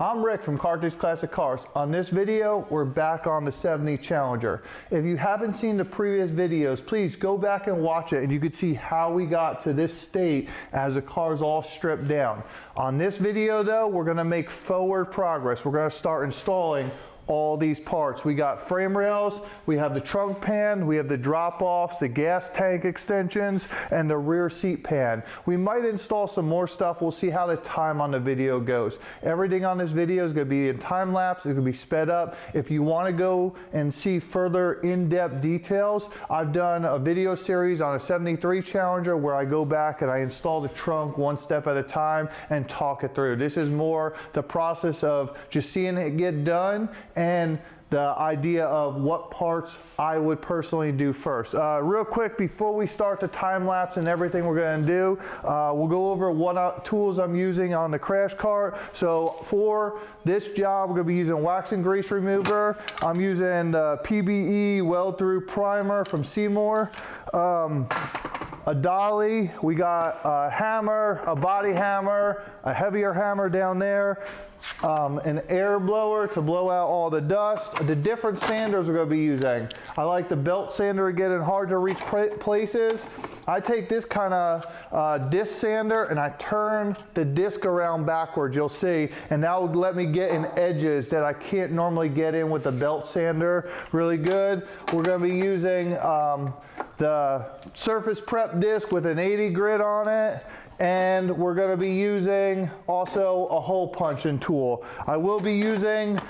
I'm Rick from Carthage Classic Cars. On this video, we're back on the 70 Challenger. If you haven't seen the previous videos, please go back and watch it and you can see how we got to this state as the car's all stripped down. On this video though, we're gonna make forward progress. We're gonna start installing all these parts. We got frame rails, we have the trunk pan, we have the drop-offs, the gas tank extensions, and the rear seat pan. We might install some more stuff. We'll see how the time on the video goes. Everything on this video is going to be in time lapse. It can be sped up. If you want to go and see further in-depth details, I've done a video series on a 73 Challenger where I go back and I install the trunk one step at a time and talk it through. This is more the process of just seeing it get done and the idea of what parts I would personally do first. Real quick, before we start the time lapse and everything we're going to do, we'll go over what tools I'm using on the crash cart. So for this job, we're going to be using wax and grease remover. I'm using the PBE Weld Through Primer from Seymour. A dolly, we got a hammer, a body hammer, a heavier hammer down there, an air blower to blow out all the dust. The different sanders we're going to be using. I like the belt sander to get in hard to reach places. I take this kind of disc sander and I turn the disc around backwards, you'll see, and that will let me get in edges that I can't normally get in with the belt sander. Really good. We're going to be using the surface prep disc with an 80 grit on it, and we're going to be using also a hole punching tool. I will be using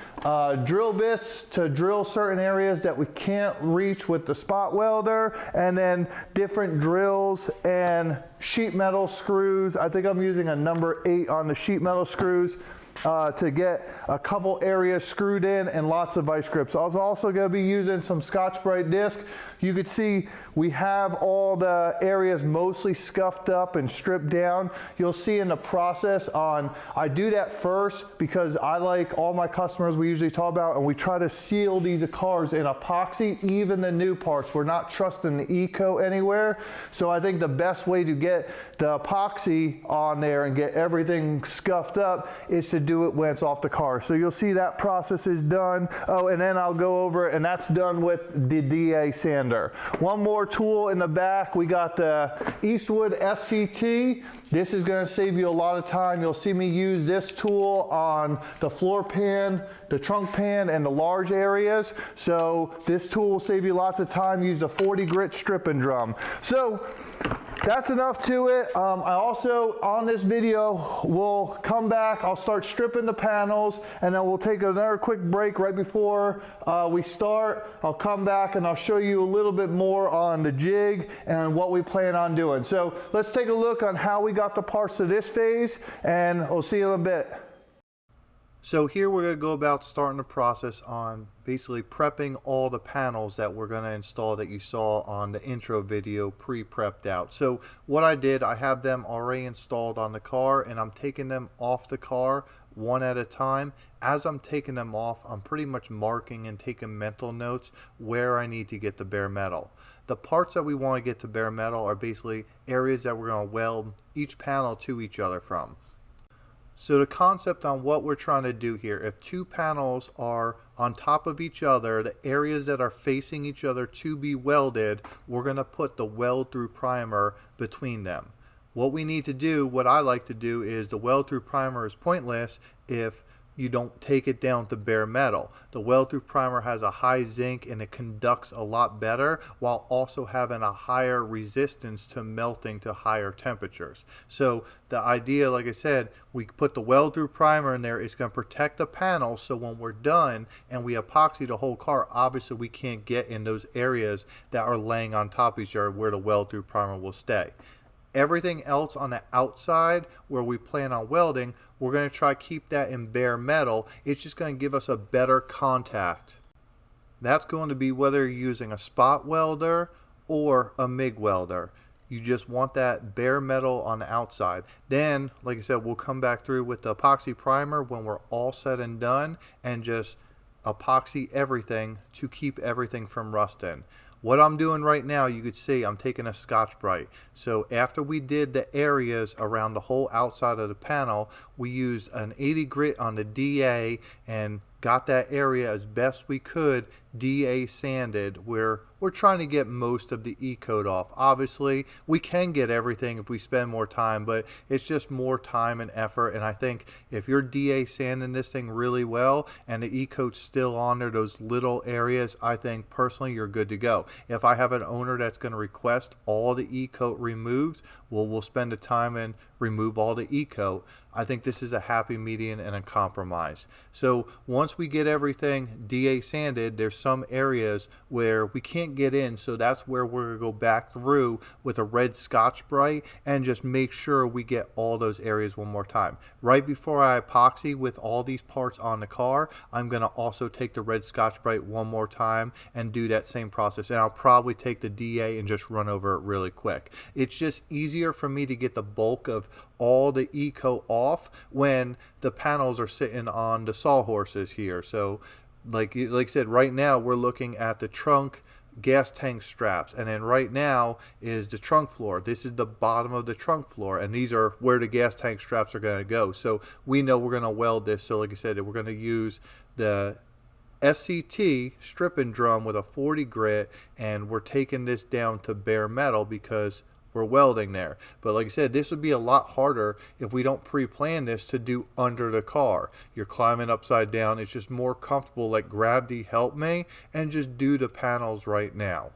drill bits to drill certain areas that we can't reach with the spot welder, and then different drills and sheet metal screws. I think I'm using a number 8 on the sheet metal screws to get a couple areas screwed in and lots of vice grips. I was also going to be using some Scotch-Brite disc. You could see we have all the areas mostly scuffed up and stripped down. You'll see in the process I do that first because I like all my customers we usually talk about, and we try to seal these cars in epoxy, even the new parts. We're not trusting the eco anywhere. So I think the best way to get the epoxy on there and get everything scuffed up is to do it when it's off the car. So you'll see that process is done. Oh, and then I'll go over it, and that's done with the DA sander. One more tool in the back, we got the Eastwood SCT. This is going to save you a lot of time. You'll see me use this tool on the floor pan, the trunk pan, and the large areas. So this tool will save you lots of time. Use the 40 grit stripping drum. So that's enough to it. I also, on this video, will come back, I'll start stripping the panels, and then we'll take another quick break right before we start. I'll come back and I'll show you a little bit more on the jig and what we plan on doing. So let's take a look on how we got the parts to this phase, and we'll see you in a bit. So here we're going to go about starting the process on basically prepping all the panels that we're going to install that you saw on the intro video pre-prepped out. So what I did, I have them already installed on the car, and I'm taking them off the car one at a time. As I'm taking them off, I'm pretty much marking and taking mental notes where I need to get the bare metal. The parts that we want to get to bare metal are basically areas that we're going to weld each panel to each other from. So the concept on what we're trying to do here, if two panels are on top of each other, the areas that are facing each other to be welded, we're going to put the weld through primer between them. What we need to do, what I like to do, is the weld through primer is pointless if you don't take it down to bare metal. The weld through primer has a high zinc and it conducts a lot better while also having a higher resistance to melting to higher temperatures. So the idea, like I said, we put the weld through primer in there. It's going to protect the panel, so when we're done and we epoxy the whole car, obviously we can't get in those areas that are laying on top of each other where the weld through primer will stay. Everything else on the outside where we plan on welding, we're going to try to keep that in bare metal. It's just going to give us a better contact. That's going to be whether you're using a spot welder or a MIG welder. You just want that bare metal on the outside. Then, like I said, we'll come back through with the epoxy primer when we're all said and done and just epoxy everything to keep everything from rusting. What I'm doing right now, you could see I'm taking a Scotch-Brite. So after we did the areas around the whole outside of the panel, we used an 80 grit on the DA and got that area as best we could DA sanded, where we're trying to get most of the E-coat off. Obviously, we can get everything if we spend more time, but it's just more time and effort. And I think if you're DA sanding this thing really well and the E-coat's still on there, those little areas, I think personally you're good to go. If I have an owner that's going to request all the E-coat removed, well, we'll spend the time and remove all the E-coat. I think this is a happy median and a compromise. So once we get everything DA sanded, there's some areas where we can't get in, so that's where we're going to go back through with a red Scotch-Brite and just make sure we get all those areas one more time. Right before I epoxy with all these parts on the car, I'm going to also take the red Scotch-Brite one more time and do that same process, and I'll probably take the DA and just run over it really quick. It's just easier for me to get the bulk of all the E-coat off when the panels are sitting on the sawhorses here. So like I said, right now we're looking at the trunk, gas tank straps, and then right now is the trunk floor. This is the bottom of the trunk floor, and these are where the gas tank straps are going to go. So we know we're going to weld this. So like I said, we're going to use the SCT stripping drum with a 40 grit, and we're taking this down to bare metal because we're welding there. But like I said, this would be a lot harder if we don't pre-plan this to do under the car. You're climbing upside down. It's just more comfortable, like gravity help me, and just do the panels right now.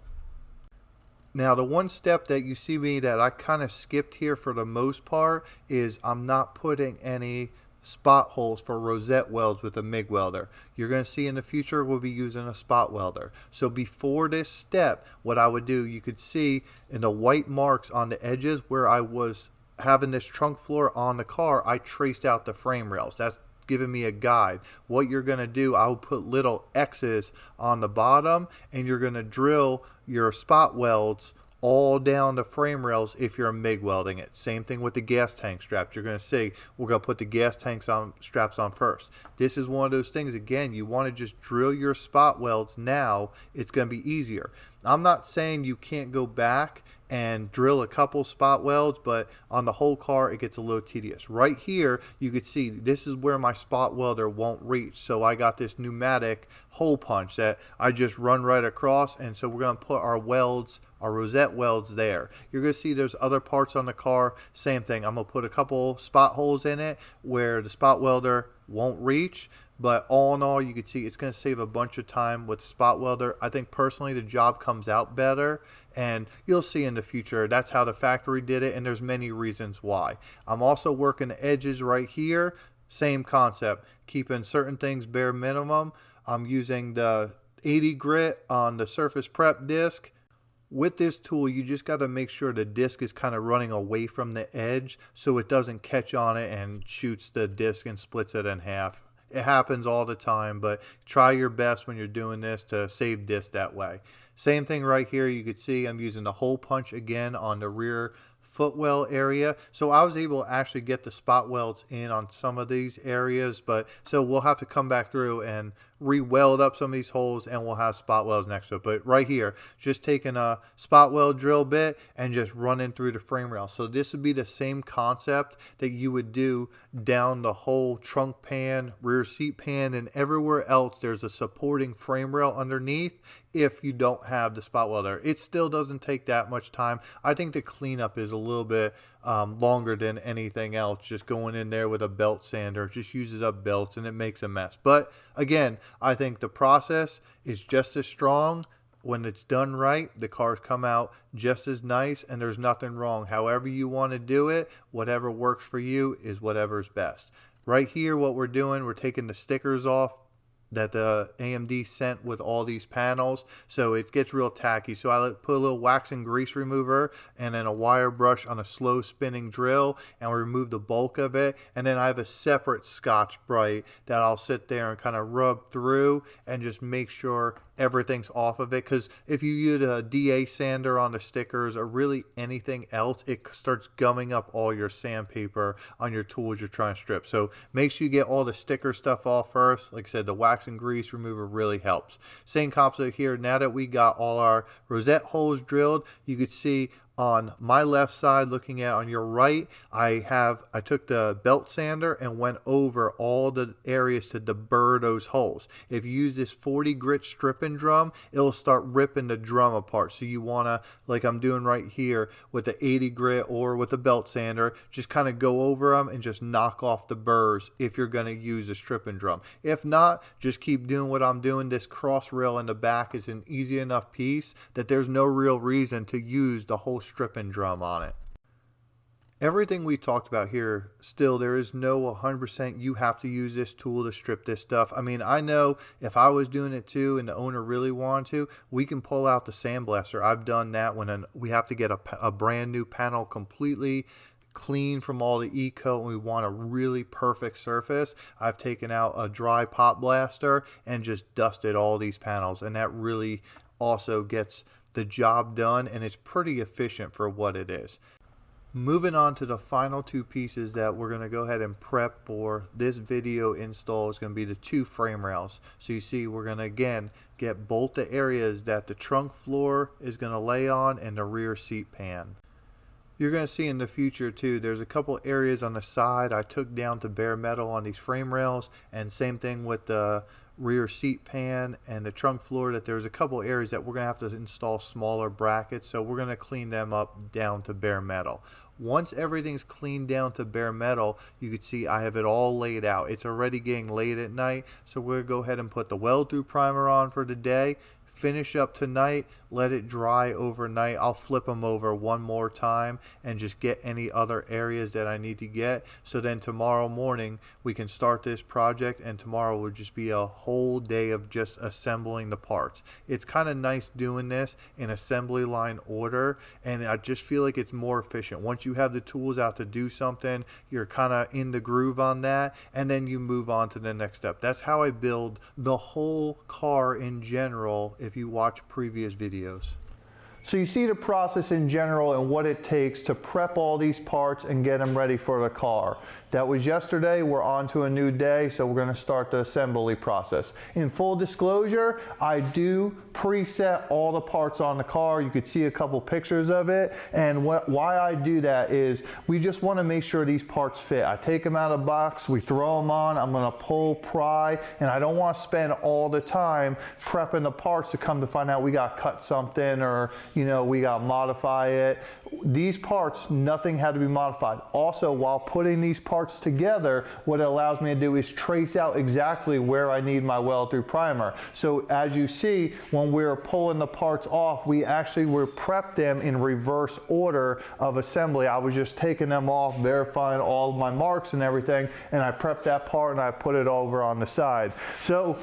Now, the one step that you see me that I kind of skipped here for the most part is I'm not putting any spot holes for rosette welds with a MIG welder. You're going to see in the future we'll be using a spot welder. So before this step, what I would do, you could see in the white marks on the edges where I was having this trunk floor on the car, I traced out the frame rails. That's giving me a guide. What you're going to do, I'll put little X's on the bottom, and you're going to drill your spot welds all down the frame rails if you're MIG welding it. Same thing with the gas tank straps. You're going to see we're going to put the gas tanks on straps on first. This is one of those things, again, you want to just drill your spot welds now. It's going to be easier. I'm not saying you can't go back and drill a couple spot welds, but on the whole car it gets a little tedious. Right here you could see this is where my spot welder won't reach, so I got this pneumatic hole punch that I just run right across, and so we're going to put our welds, our rosette welds there. You're going to see there's other parts on the car, same thing. I'm going to put a couple spot holes in it where the spot welder won't reach, but all in all, you can see it's going to save a bunch of time with the spot welder. I think personally the job comes out better, and you'll see in the future that's how the factory did it, and there's many reasons why. I'm also working the edges right here. Same concept, keeping certain things bare minimum. I'm using the 80 grit on the surface prep disc. With this tool, you just got to make sure the disc is kind of running away from the edge so it doesn't catch on it and shoots the disc and splits it in half. It happens all the time, but try your best when you're doing this to save disc that way. Same thing right here. You could see I'm using the hole punch again on the rear footwell area. So I was able to actually get the spot welds in on some of these areas, but so we'll have to come back through and re-weld up some of these holes, and we'll have spot welds next to it. But right here, just taking a spot weld drill bit and just running through the frame rail. So this would be the same concept that you would do down the whole trunk pan, rear seat pan, and everywhere else there's a supporting frame rail underneath if you don't have the spot welder. It still doesn't take that much time. I think the cleanup is a little bit longer than anything else. Just going in there with a belt sander just uses up belts and it makes a mess. But again, I think the process is just as strong. When it's done right, the cars come out just as nice, and there's nothing wrong. However you want to do it, whatever works for you is whatever's best. Right here, what we're doing, we're taking the stickers off that the AMD sent with all these panels, so it gets real tacky. So I put a little wax and grease remover and then a wire brush on a slow spinning drill, and we remove the bulk of it, and then I have a separate Scotch-Brite that I'll sit there and kind of rub through and just make sure everything's off of it, because if you use a DA sander on the stickers or really anything else, it starts gumming up all your sandpaper on your tools you're trying to strip. So make sure you get all the sticker stuff off first. Like I said, the wax and grease remover really helps. Same concept here. Now that we got all our rosette holes drilled, you could see on my left side, looking at on your right, I took the belt sander and went over all the areas to deburr those holes. If you use this 40 grit stripping drum, it'll start ripping the drum apart. So you want to, like I'm doing right here with the 80 grit or with the belt sander, just kind of go over them and just knock off the burrs if you're going to use a stripping drum. If not, just keep doing what I'm doing. This cross rail in the back is an easy enough piece that there's no real reason to use the whole stripping drum on it. Everything we talked about here, still there is no 100% you have to use this tool to strip this stuff. I mean, I know if I was doing it too and the owner really wanted to, we can pull out the sandblaster. I've done that when we have to get a brand new panel completely clean from all the e-coat and we want a really perfect surface. I've taken out a dry pop blaster and just dusted all these panels, and that really also gets the job done, and it's pretty efficient for what it is. Moving on to the final two pieces that we're going to go ahead and prep for this video install is going to be the two frame rails. So you see we're going to again get both the areas that the trunk floor is going to lay on and the rear seat pan. You're going to see in the future too, there's a couple areas on the side I took down to bare metal on these frame rails, and same thing with the rear seat pan and the trunk floor, that there's a couple areas that we're going to have to install smaller brackets, so we're going to clean them up down to bare metal. Once everything's cleaned down to bare metal, you can see I have it all laid out. It's already getting late at night, so we're going to go ahead and put the weld through primer on for the day, finish up tonight, let it dry overnight. I'll flip them over one more time and just get any other areas that I need to get, so then tomorrow morning we can start this project, and tomorrow will just be a whole day of just assembling the parts. It's kind of nice doing this in assembly line order, and I just feel like it's more efficient. Once you have the tools out to do something, you're kind of in the groove on that, and then you move on to the next step. That's how I build the whole car in general if you watch previous videos. So you see the process in general and what it takes to prep all these parts and get them ready for the car. That was yesterday. We're on to a new day, so we're going to start the assembly process. In full disclosure, I do preset all the parts on the car. You could see a couple pictures of it, and why I do that is we just want to make sure these parts fit. I take them out of the box, we throw them on, I'm going to pull, pry, and I don't want to spend all the time prepping the parts to come to find out we got to cut something, or we got to modify it. These parts, nothing had to be modified. Also, while putting these parts together, what it allows me to do is trace out exactly where I need my weld through primer. So as you see, when we were pulling the parts off, we actually were prepped them in reverse order of assembly. I was just taking them off, verifying all of my marks and everything, and I prepped that part and I put it over on the side. So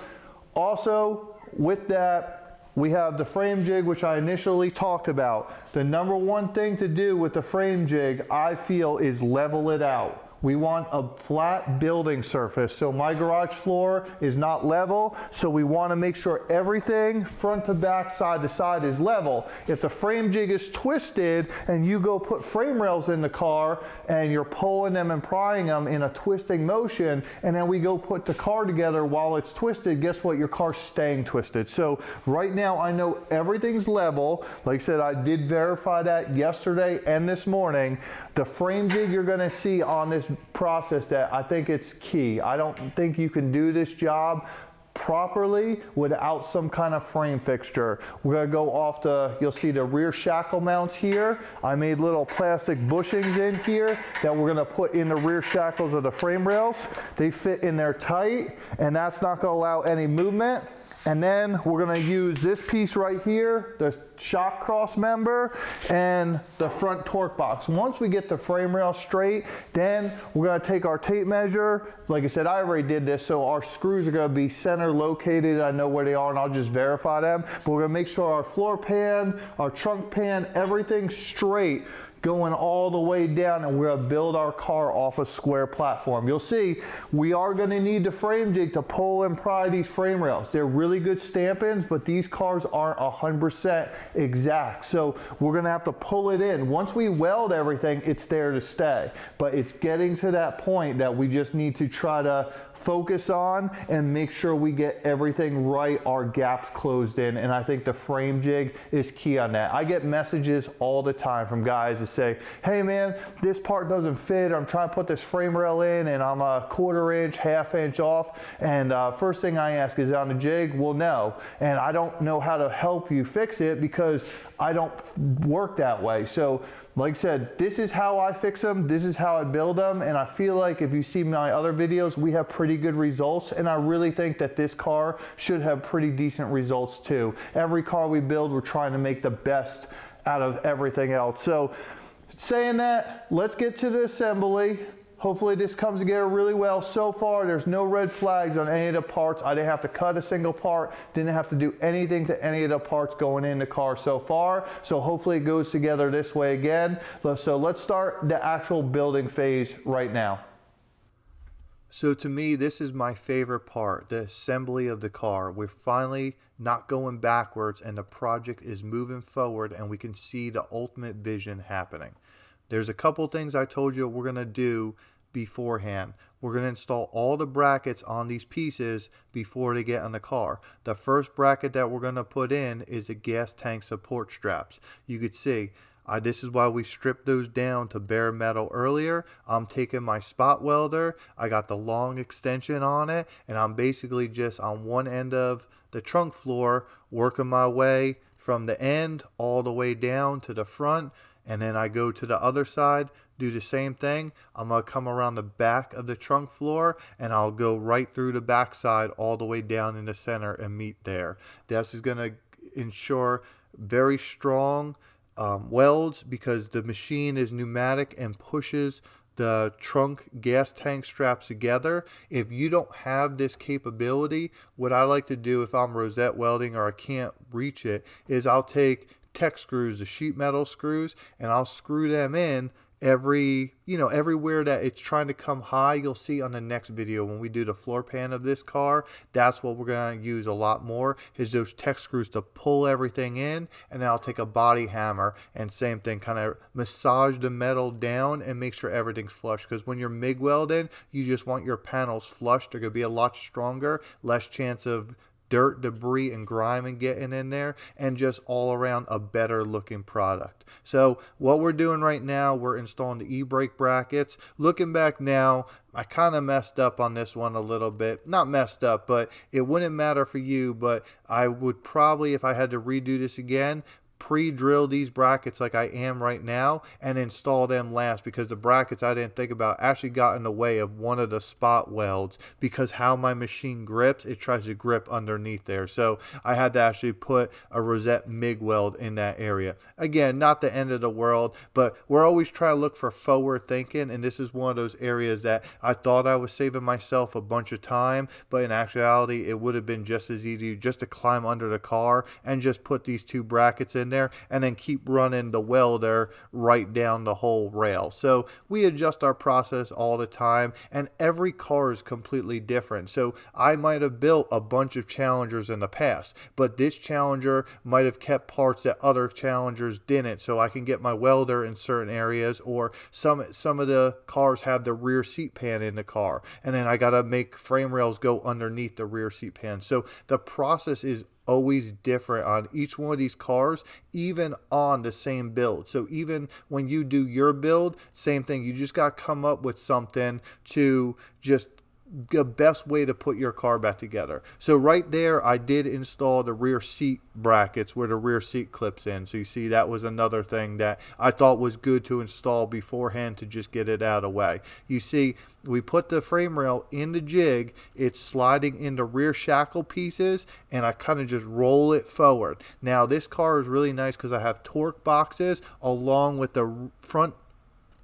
also with that, we have the frame jig, which I initially talked about. The number one thing to do with the frame jig, I feel, is level it out. We want a flat building surface. So my garage floor is not level, so we want to make sure everything front to back, side to side is level. If the frame jig is twisted and you go put frame rails in the car and you're pulling them and prying them in a twisting motion, and then we go put the car together while it's twisted, guess what? Your car's staying twisted. So right now I know everything's level. Like I said, I did verify that yesterday and this morning. The frame jig you're going to see on this process, that I think it's key. I don't think you can do this job properly without some kind of frame fixture. We're going to go off you'll see the rear shackle mounts here. I made little plastic bushings in here that we're going to put in the rear shackles of the frame rails. They fit in there tight, and that's not going to allow any movement. And then we're going to use this piece right here, the shock cross member, and the front torque box. Once we get the frame rail straight, then we're going to take our tape measure. Like I said, I already did this, so our screws are going to be center located. I know where they are, and I'll just verify them. But we're going to make sure our floor pan, our trunk pan, everything's straight. going all the way down, and we're gonna build our car off a square platform. You'll see we are gonna need the frame jig to pull and pry these frame rails. They're really good stamp-ins, but these cars aren't 100% exact. So we're gonna have to pull it in. Once we weld everything, it's there to stay. But it's getting to that point that we just need to try to focus on and make sure we get everything right, our gaps closed in, and I think the frame jig is key on that. I get messages all the time from guys that say, hey man, this part doesn't fit, I'm trying to put this frame rail in and I'm a 1/4 inch, 1/2 inch off, and first thing I ask, is it on the jig? Well, no, and I don't know how to help you fix it because I don't work that way. So like I said, this is how I fix them, this is how I build them, and I feel like if you see my other videos, we have pretty good results, and I really think that this car should have pretty decent results too. Every car we build, we're trying to make the best out of everything else. So saying that, let's get to the assembly. Hopefully this comes together really well. So far, there's no red flags on any of the parts. I didn't have to cut a single part, didn't have to do anything to any of the parts going in the car so far. So hopefully it goes together this way again. So let's start the actual building phase right now. So to me, this is my favorite part, the assembly of the car. We're finally not going backwards and the project is moving forward and we can see the ultimate vision happening. There's a couple things I told you we're going to do beforehand. We're going to install all the brackets on these pieces before they get on the car. The first bracket that we're going to put in is the gas tank support straps. You could see this is why we stripped those down to bare metal earlier. I'm taking my spot welder, I got the long extension on it, and I'm basically just on one end of the trunk floor working my way from the end all the way down to the front, and then I go to the other side, do the same thing. I'm going to come around the back of the trunk floor and I'll go right through the back side all the way down in the center and meet there. This is going to ensure very strong welds because the machine is pneumatic and pushes the trunk gas tank straps together. If you don't have this capability, what I like to do if I'm rosette welding or I can't reach it is I'll take tech screws, the sheet metal screws, and I'll screw them in everywhere that it's trying to come high. You'll see on the next video when we do the floor pan of this car, that's what we're going to use a lot more, is those tech screws to pull everything in, and then I'll take a body hammer and same thing, kind of massage the metal down and make sure everything's flush, because when you're MIG welding, you just want your panels flush. They're going to be a lot stronger, less chance of dirt, debris, and grime and getting in there, and just all around a better looking product. So what we're doing right now, we're installing the e-brake brackets. Looking back now, I kind of messed up on this one a little bit. Not messed up, but it wouldn't matter for you, but I would probably, if I had to redo this again, pre-drill these brackets like I am right now and install them last, because the brackets I didn't think about actually got in the way of one of the spot welds because how my machine grips, it tries to grip underneath there. So I had to actually put a rosette MIG weld in that area. Again, not the end of the world, but we're always trying to look for forward thinking, and this is one of those areas that I thought I was saving myself a bunch of time, but in actuality it would have been just as easy just to climb under the car and just put these two brackets in there and then keep running the welder right down the whole rail. So we adjust our process all the time, and every car is completely different. So I might have built a bunch of Challengers in the past, but this Challenger might have kept parts that other Challengers didn't, so I can get my welder in certain areas, or some of the cars have the rear seat pan in the car, and then I got to make frame rails go underneath the rear seat pan. So the process is always different on each one of these cars, even on the same build. So even when you do your build, same thing, you just got to come up with something to just the best way to put your car back together. So right there, I did install the rear seat brackets where the rear seat clips in. So you see, that was another thing that I thought was good to install beforehand to just get it out of the way. You see, we put the frame rail in the jig, it's sliding into rear shackle pieces, and I kind of just roll it forward. Now this car is really nice because I have torque boxes along with the front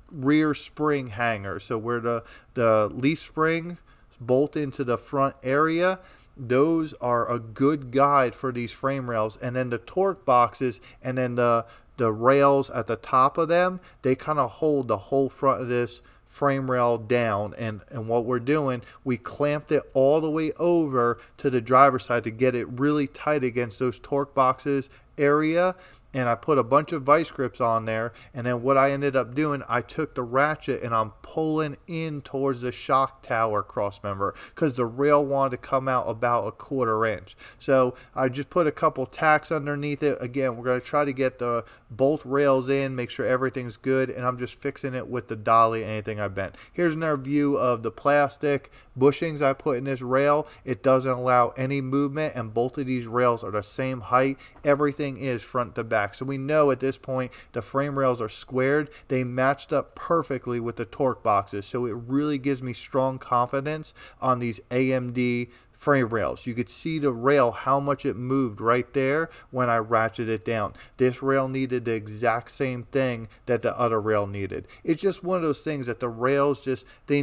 rear spring hanger. So where the leaf spring bolt into the front area, those are a good guide for these frame rails, and then the torque boxes, and then the the rails at the top of them, they kind of hold the whole front of this frame rail down, and what we're doing, we clamped it all the way over to the driver's side to get it really tight against those torque boxes area. And I put a bunch of vice grips on there, and then what I ended up doing, I took the ratchet and I'm pulling in towards the shock tower cross member because the rail wanted to come out about a 1/4 inch. So I just put a couple tacks underneath it. Again, we're going to try to get the both rails in, make sure everything's good, and I'm just fixing it with the dolly, anything I bent. Here's another view of the plastic bushings I put in this rail. It doesn't allow any movement, and both of these rails are the same height. Everything is front to back. So we know at this point the frame rails are squared. They matched up perfectly with the torque boxes. So it really gives me strong confidence on these AMD frame rails. You could see the rail, how much it moved right there when I ratcheted it down. This rail needed the exact same thing that the other rail needed. It's just one of those things that the rails just, they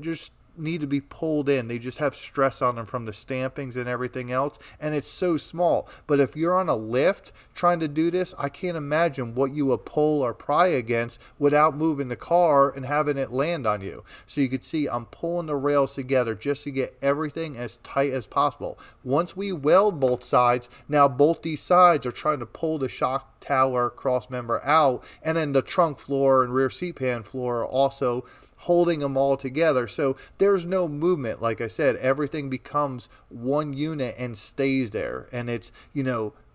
just need to be pulled in. They just have stress on them from the stampings and everything else, and it's so small. But if you're on a lift trying to do this, I can't imagine what you would pull or pry against without moving the car and having it land on you. So you could see I'm pulling the rails together just to get everything as tight as possible. Once we weld both sides, now both these sides are trying to pull the shock tower cross member out, and then the trunk floor and rear seat pan floor are also holding them all together. So there's no movement. Like I said, everything becomes one unit and stays there. And it's,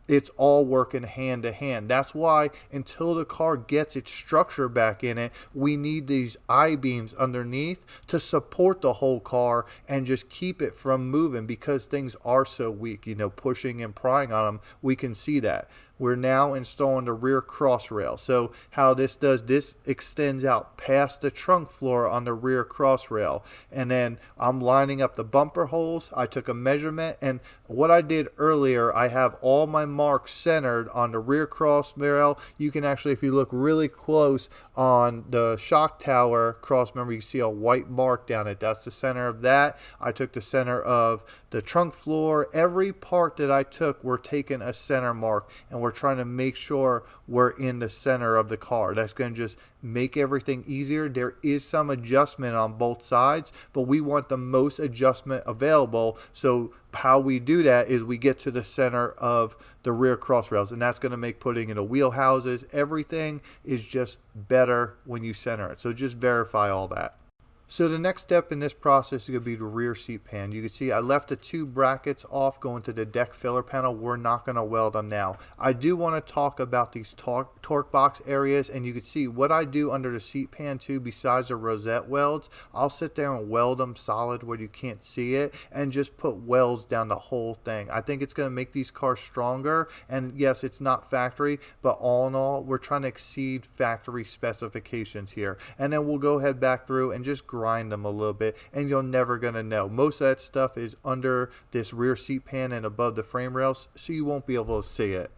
it's all working hand to hand. That's why until the car gets its structure back in it, we need these I-beams underneath to support the whole car and just keep it from moving, because things are so weak, pushing and prying on them. We can see that. We're now installing the rear cross rail. So how this does, this extends out past the trunk floor on the rear cross rail. And then I'm lining up the bumper holes. I took a measurement, and what I did earlier, I have all my marks centered on the rear cross rail. You can actually, if you look really close on the shock tower cross member, you can see a white mark down it. That's the center of that. I took the center of the trunk floor. Every part that I took, we're taking a center mark, and we're trying to make sure we're in the center of the car. That's going to just make everything easier. There is some adjustment on both sides, but we want the most adjustment available. So how we do that is we get to the center of the rear cross rails, and that's going to make putting in the wheel houses, everything is just better when you center it. So just verify all that. So the next step in this process is going to be the rear seat pan. You can see I left the 2 brackets off going to the deck filler panel. We're not going to weld them now. I do want to talk about these torque box areas, and you can see what I do under the seat pan too, besides the rosette welds. I'll sit there and weld them solid where you can't see it, and just put welds down the whole thing. I think it's going to make these cars stronger, and yes, it's not factory, but all in all, we're trying to exceed factory specifications here. And then we'll go ahead back through and just grind them a little bit, and you're never gonna know. Most of that stuff is under this rear seat pan and above the frame rails, so you won't be able to see it.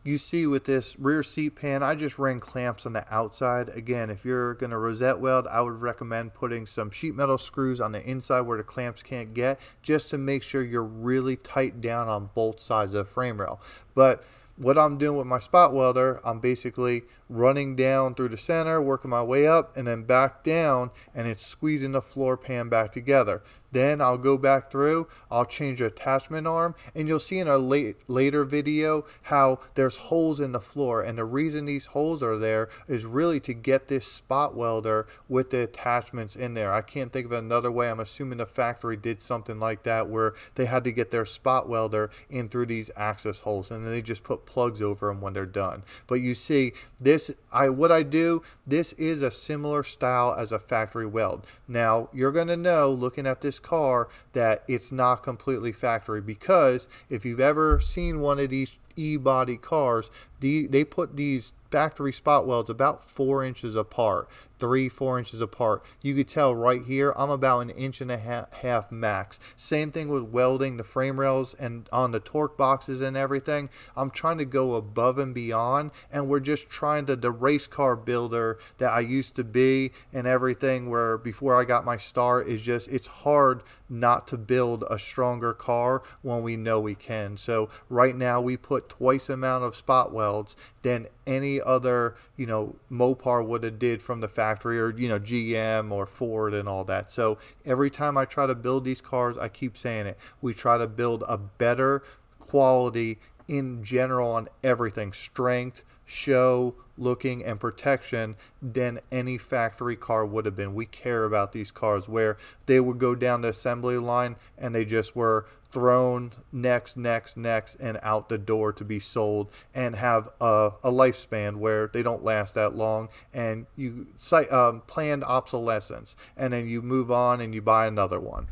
You see with this rear seat pan, I just ran clamps on the outside. Again, if you're going to rosette weld, I would recommend putting some sheet metal screws on the inside where the clamps can't get, just to make sure you're really tight down on both sides of the frame rail. But what I'm doing with my spot welder, I'm basically running down through the center, working my way up, and then back down, and it's squeezing the floor pan back together. Then I'll go back through, I'll change the attachment arm, and you'll see in a later video how there's holes in the floor, and the reason these holes are there is really to get this spot welder with the attachments in there. I can't think of another way. I'm assuming the factory did something like that where they had to get their spot welder in through these access holes, and then they just put plugs over them when they're done. But you see, this is a similar style as a factory weld. Now you're going to know, looking at this car, that it's not completely factory, because if you've ever seen one of these E-body cars, they put these factory spot welds about 4 inches apart. 3-4 inches apart. You could tell right here I'm about 1.5 inches max. Same thing with welding the frame rails and on the torque boxes and everything. I'm trying to go above and beyond, and we're just trying to, the race car builder that I used to be and everything, where before I got my start, is just, it's hard not to build a stronger car when we know we can. So right now we put twice the amount of spot welds than any other, Mopar would have did from the factory, or, GM or Ford and all that. So every time I try to build these cars, I keep saying it, we try to build a better quality in general on everything, strength, show, looking, and protection, than any factory car would have been. We care about these cars, where they would go down the assembly line and they just were thrown next, and out the door to be sold, and have a lifespan where they don't last that long, and you planned obsolescence, and then you move on and you buy another one.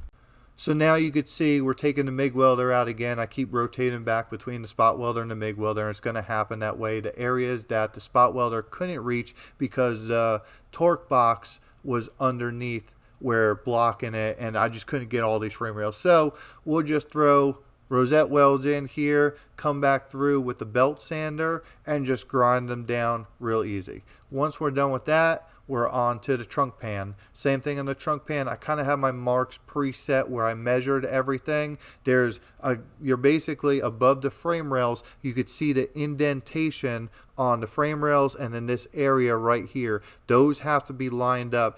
So now you could see we're taking the MIG welder out again. I keep rotating back between the spot welder and the MIG welder, and it's going to happen that way. The areas that the spot welder couldn't reach because the torque box was underneath where blocking it, and I just couldn't get all these frame rails. So we'll just throw rosette welds in here, come back through with the belt sander, and just grind them down real easy. Once we're done with that, we're on to the trunk pan. Same thing in the trunk pan. I kind of have my marks preset where I measured everything. You're basically above the frame rails. You could see the indentation on the frame rails, and in this area right here, those have to be lined up.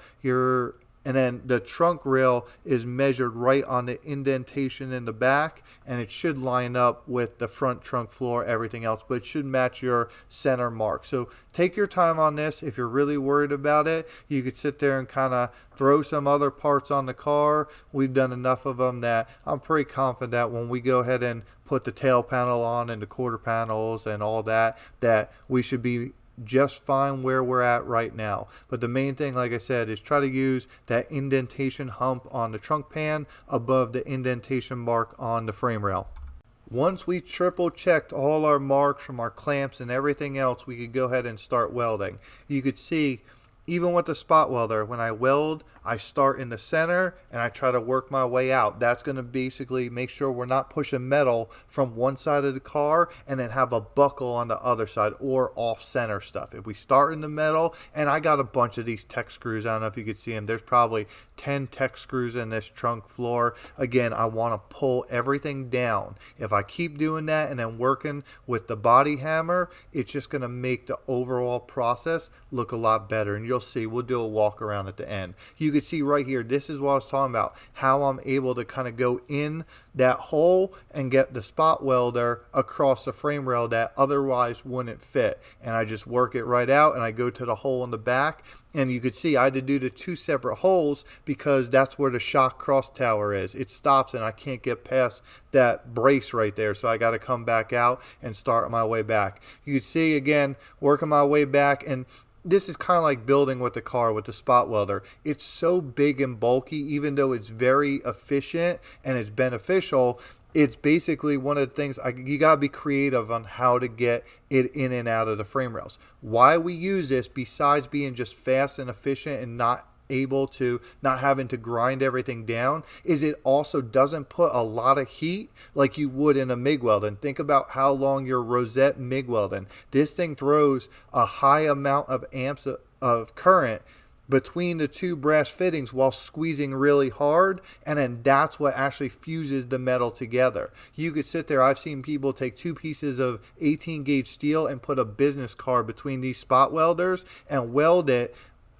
And then the trunk rail is measured right on the indentation in the back, and it should line up with the front trunk floor, everything else, but it should match your center mark. So take your time on this. If you're really worried about it, you could sit there and kind of throw some other parts on the car. We've done enough of them that I'm pretty confident that when we go ahead and put the tail panel on and the quarter panels and all that, that we should be just fine where we're at right now. But the main thing, like I said, is try to use that indentation hump on the trunk pan above the indentation mark on the frame rail. Once we triple checked all our marks from our clamps and everything else, we could go ahead and start welding. You could see, even with the spot welder, when I weld, I start in the center and I try to work my way out. That's going to basically make sure we're not pushing metal from one side of the car and then have a buckle on the other side, or off center stuff. If we start in the metal, and I got a bunch of these tech screws, I don't know if you could see them, there's probably 10 tech screws in this trunk floor. Again, I want to pull everything down. If I keep doing that and then working with the body hammer, it's just going to make the overall process look a lot better. And you'll see, we'll do a walk around at the end. You can see right here, this is what I was talking about, how I'm able to kind of go in that hole and get the spot welder across the frame rail that otherwise wouldn't fit. And I just work it right out, and I go to the hole in the back. And you could see I had to do the 2 separate holes because that's where the shock cross tower is. It stops and I can't get past that brace right there. So I got to come back out and start my way back. You can see, again, working my way back, and this is kind of like building with the car with the spot welder. It's so big and bulky, even though it's very efficient and it's beneficial. It's basically one of the things, you got to be creative on how to get it in and out of the frame rails. Why we use this, besides being just fast and efficient and not having to grind everything down, is it also doesn't put a lot of heat like you would in a MIG welding. Think about how long your rosette MIG welding. This thing throws a high amount of amps of current between the 2 brass fittings while squeezing really hard, and then that's what actually fuses the metal together. You could sit there, I've seen people take 2 pieces of 18 gauge steel and put a business card between these spot welders and weld it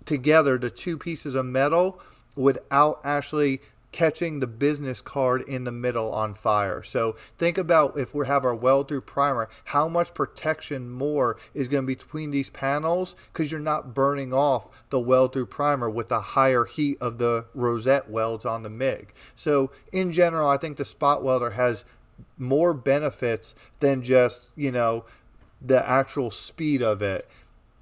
together, the 2 pieces of metal, without actually catching the business card in the middle on fire. So think about, if we have our weld through primer, how much protection more is going to be between these panels, because you're not burning off the weld through primer with the higher heat of the rosette welds on the MIG. So in general, I think the spot welder has more benefits than just, the actual speed of it.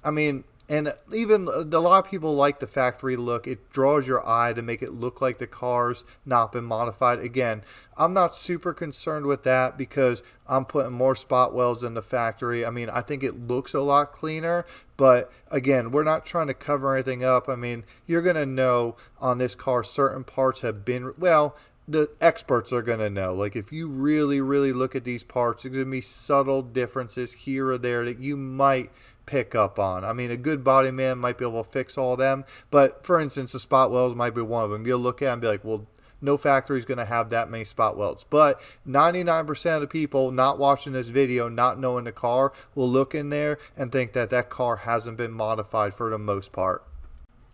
I mean, And even a lot of people like the factory look. It draws your eye to make it look like the car's not been modified. Again, I'm not super concerned with that because I'm putting more spot welds in the factory. I mean, I think it looks a lot cleaner, but again, we're not trying to cover anything up. I mean, you're going to know on this car certain parts have been, well, the experts are going to know. Like if you really, really look at these parts, there's going to be subtle differences here or there that you might pick up on. I mean, a good body man might be able to fix all of them, but for instance, the spot welds might be one of them. You'll look at it and be like, well, no factory is going to have that many spot welds. But 99% of the people not watching this video, not knowing the car, will look in there and think that that car hasn't been modified for the most part.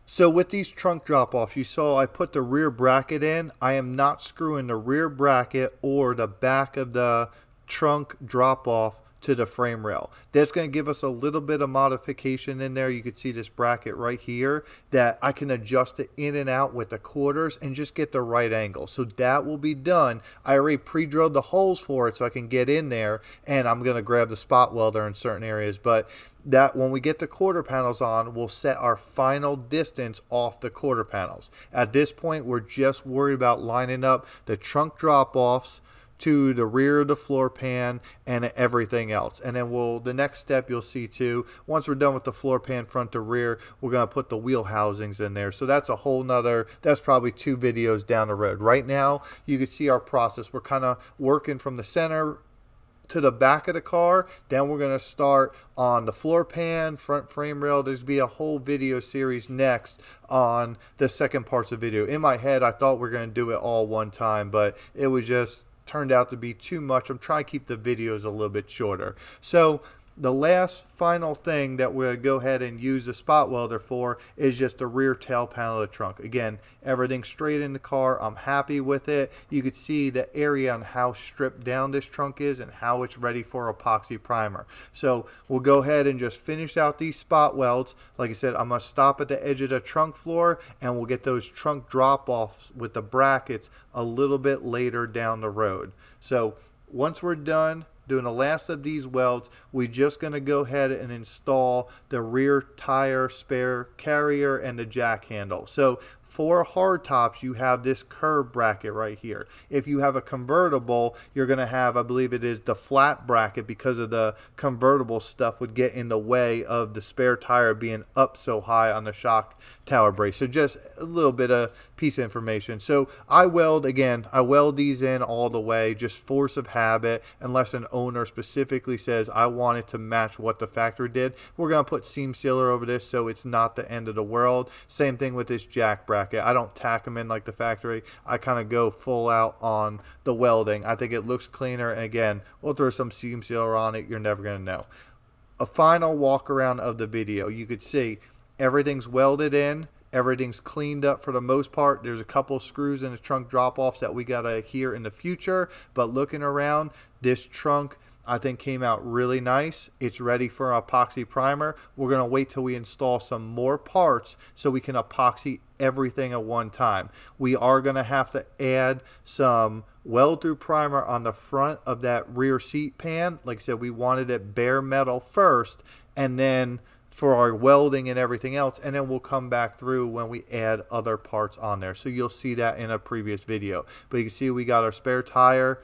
So with these trunk drop-offs, you saw I put the rear bracket in. I am not screwing the rear bracket or the back of the trunk drop-off to the frame rail. That's going to give us a little bit of modification in there. You can see this bracket right here that I can adjust it in and out with the quarters and just get the right angle. So that will be done. I already pre-drilled the holes for it so I can get in there, and I'm going to grab the spot welder in certain areas. But that when we get the quarter panels on, we'll set our final distance off the quarter panels. At this point, we're just worried about lining up the trunk drop-offs to the rear of the floor pan and everything else. And then the next step you'll see too, once we're done with the floor pan front to rear, we're going to put the wheel housings in there. So that's a whole nother, that's probably 2 videos down the road. Right now, you can see our process. We're kind of working from the center to the back of the car. Then we're going to start on the floor pan, front frame rail. There's be a whole video series next on the second parts of the video. In my head, I thought we were going to do it all one time, but it was just turned out to be too much. I'm trying to keep the videos a little bit shorter. So the last final thing that we'll go ahead and use the spot welder for is just the rear tail panel of the trunk. Again, everything's straight in the car. I'm happy with it. You can see the area on how stripped down this trunk is and how it's ready for epoxy primer. So we'll go ahead and just finish out these spot welds. Like I said, I'm going to stop at the edge of the trunk floor and we'll get those trunk drop-offs with the brackets a little bit later down the road. So once we're done doing the last of these welds, we're just going to go ahead and install the rear tire spare carrier and the jack handle. So for hard tops, you have this curb bracket right here. If you have a convertible, you're going to have, I believe it is the flat bracket, because of the convertible stuff would get in the way of the spare tire being up so high on the shock tower brace. So just a little bit of piece of information. So I weld these in all the way, just force of habit, unless an owner specifically says I want it to match what the factory did. We're going to put seam sealer over this so it's not the end of the world. Same thing with this jack bracket. I don't tack them in like the factory. I kind of go full out on the welding. I think it looks cleaner, and again, we'll throw some seam sealer on it. You're never going to know. A final walk around of the video. You could see everything's welded in. Everything's cleaned up for the most part. There's a couple screws in the trunk drop-offs that we got to adhere in the future, but looking around, this trunk I think came out really nice. It's ready for epoxy primer. We're going to wait till we install some more parts so we can epoxy everything at one time. We are going to have to add some weld through primer on the front of that rear seat pan. Like I said, we wanted it bare metal first, and then for our welding and everything else, and then we'll come back through when we add other parts on there. So you'll see that in a previous video. But you can see we got our spare tire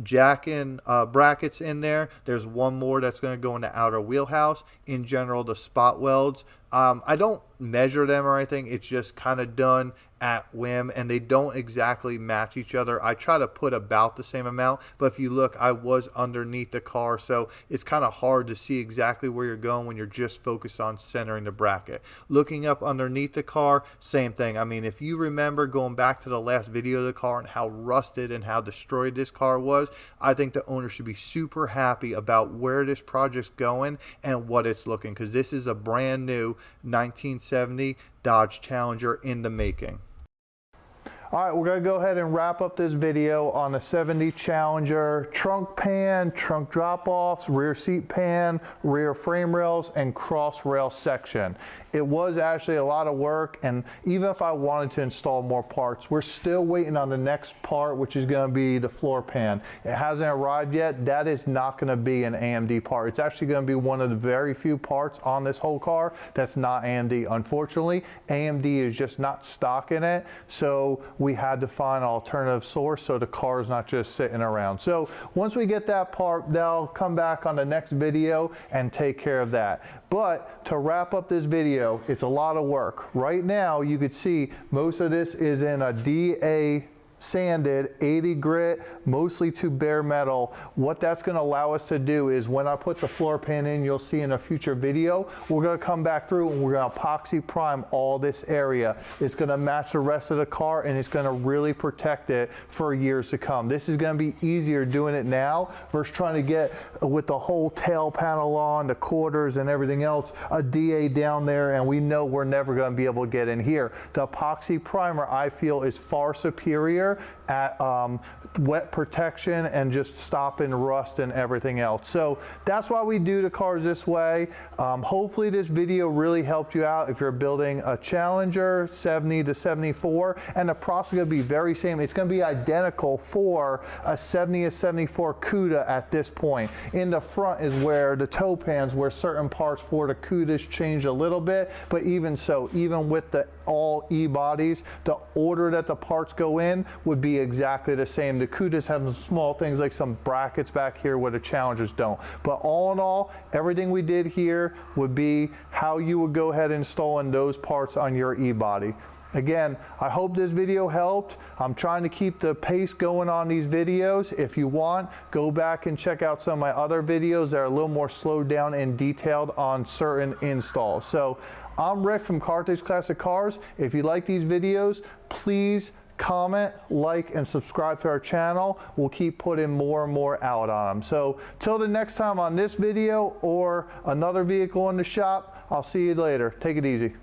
jack and brackets in there. There's one more that's going to go in the outer wheelhouse. In general, the spot welds, I don't measure them or anything. It's just kind of done at whim, and they don't exactly match each other. I try to put about the same amount, but if you look, I was underneath the car, so it's kind of hard to see exactly where you're going when you're just focused on centering the bracket. Looking up underneath the car, same thing. I mean, if you remember going back to the last video of the car and how rusted and how destroyed this car was, I think the owner should be super happy about where this project's going and what it's looking, because this is a brand new 1970 Dodge Challenger in the making. All right, we're gonna go ahead and wrap up this video on the 70 Challenger trunk pan, trunk drop-offs, rear seat pan, rear frame rails, and cross rail section. It was actually a lot of work, and even if I wanted to install more parts, we're still waiting on the next part, which is gonna be the floor pan. It hasn't arrived yet. That is not gonna be an AMD part. It's actually gonna be one of the very few parts on this whole car that's not AMD. Unfortunately, AMD is just not stocking it, so we had to find an alternative source so the car is not just sitting around. So once we get that part, they'll come back on the next video and take care of that. But to wrap up this video, it's a lot of work. Right now, you could see most of this is in a DA sanded 80 grit, mostly to bare metal. What that's going to allow us to do is when I put the floor pan in, you'll see in a future video, we're going to come back through and we're going to epoxy prime all this area. It's going to match the rest of the car, and it's going to really protect it for years to come. This is going to be easier doing it now versus trying to get with the whole tail panel on, the quarters and everything else, a DA down there, and we know we're never going to be able to get in here. The epoxy primer, I feel, is far superior at wet protection and just stopping rust and everything else. So that's why we do the cars this way. Hopefully this video really helped you out if you're building a Challenger 70 to 74, and the process is going to be very same. It's going to be identical for a 70 to 74 Cuda at this point. In the front is where the toe pans, where certain parts for the Cudas change a little bit, but even so, even with the all E-bodies, the order that the parts go in would be exactly the same. The Cudas have some small things like some brackets back here where the Challengers don't. But all in all, everything we did here would be how you would go ahead and install in those parts on your E-body. Again, I hope this video helped. I'm trying to keep the pace going on these videos. If you want, go back and check out some of my other videos that are a little more slowed down and detailed on certain installs. So I'm Rick from Carthage Classic Cars. If you like these videos, please comment, like, and subscribe to our channel. We'll keep putting more and more out on them. So till the next time on this video or another vehicle in the shop, I'll see you later. Take it easy.